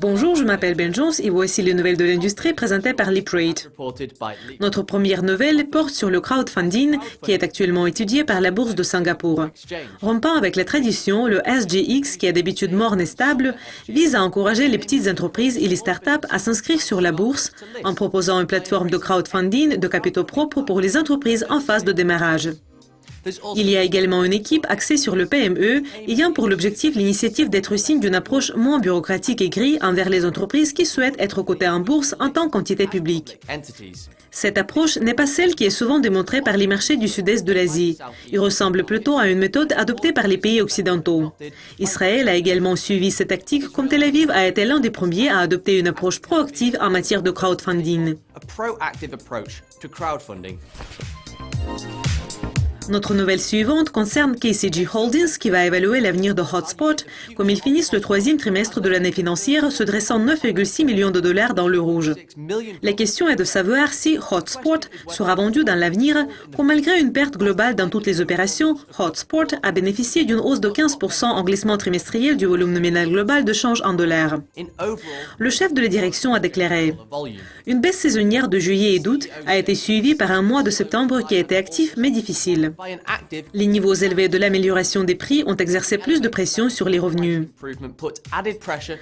Bonjour, je m'appelle Ben Jones et voici les nouvelles de l'industrie présentées par LeapRate. Notre première nouvelle porte sur le crowdfunding qui est actuellement étudié par la bourse de Singapour. Rompant avec la tradition, le SGX, qui a d'habitude morne et stable, vise à encourager les petites entreprises et les startups à s'inscrire sur la bourse en proposant une plateforme de crowdfunding de capitaux propres pour les entreprises en phase de démarrage. Il y a également une équipe axée sur le PME, ayant pour l'objectif l'initiative d'être signe d'une approche moins bureaucratique et grise envers les entreprises qui souhaitent être cotées en bourse en tant qu'entité publique. Cette approche n'est pas celle qui est souvent démontrée par les marchés du sud-est de l'Asie. Il ressemble plutôt à une méthode adoptée par les pays occidentaux. Israël a également suivi cette tactique, comme Tel Aviv a été l'un des premiers à adopter une approche proactive en matière de crowdfunding. Notre nouvelle suivante concerne KCG Holdings qui va évaluer l'avenir de Hotspot, comme ils finissent le troisième trimestre de l'année financière se dressant 9,6 millions de dollars dans le rouge. La question est de savoir si Hotspot sera vendu dans l'avenir, comme malgré une perte globale dans toutes les opérations, Hotspot a bénéficié d'une hausse de 15% en glissement trimestriel du volume nominal global de change en dollars. Le chef de la direction a déclaré « Une baisse saisonnière de juillet et d'août a été suivie par un mois de septembre qui a été actif mais difficile. Les niveaux élevés de l'amélioration des prix ont exercé plus de pression sur les revenus.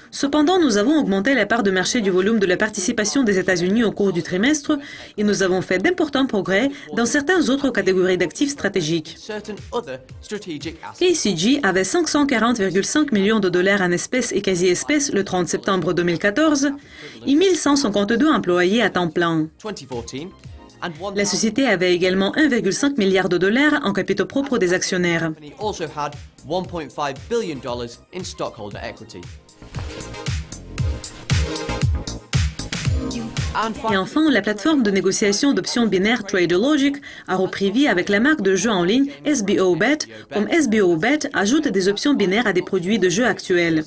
Cependant, nous avons augmenté la part de marché du volume de la participation des États-Unis au cours du trimestre et nous avons fait d'importants progrès dans certaines autres catégories d'actifs stratégiques. KCG avait 540,5 millions de dollars en espèces et quasi-espèces le 30 septembre 2014 et 1152 employés à temps plein. La société avait également 1,5 milliard de dollars en capitaux propres des actionnaires. Et enfin, la plateforme de négociation d'options binaires TraderLogic a repris vie avec la marque de jeux en ligne SBOBet, comme SBOBet ajoute des options binaires à des produits de jeux actuels.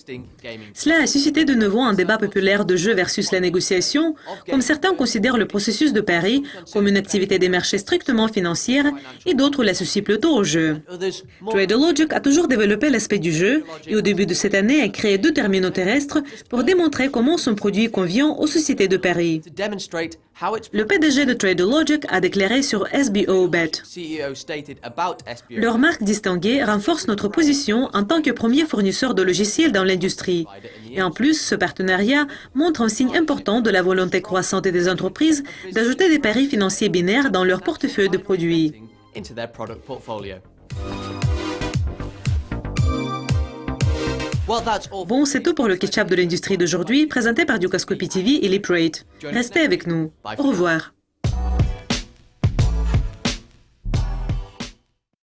Cela a suscité de nouveau un débat populaire de jeu versus la négociation, comme certains considèrent le processus de pari comme une activité des marchés strictement financière et d'autres l'associent plutôt au jeu. TraderLogic a toujours développé l'aspect du jeu et au début de cette année a créé 2 terminaux terrestres pour démontrer comment son produit convient aux sociétés de paris. Le PDG de TraderLogic a déclaré sur SBOBet. Leur marque distinguée renforce notre position en tant que premier fournisseur de logiciels dans l'industrie. Et en plus, ce partenariat montre un signe important de la volonté croissante des entreprises d'ajouter des paris financiers binaires dans leur portefeuille de produits. Bon, c'est tout pour le catch-up de l'industrie d'aujourd'hui, présenté par Dukascopy TV et LeapRate. Restez avec nous. Au revoir.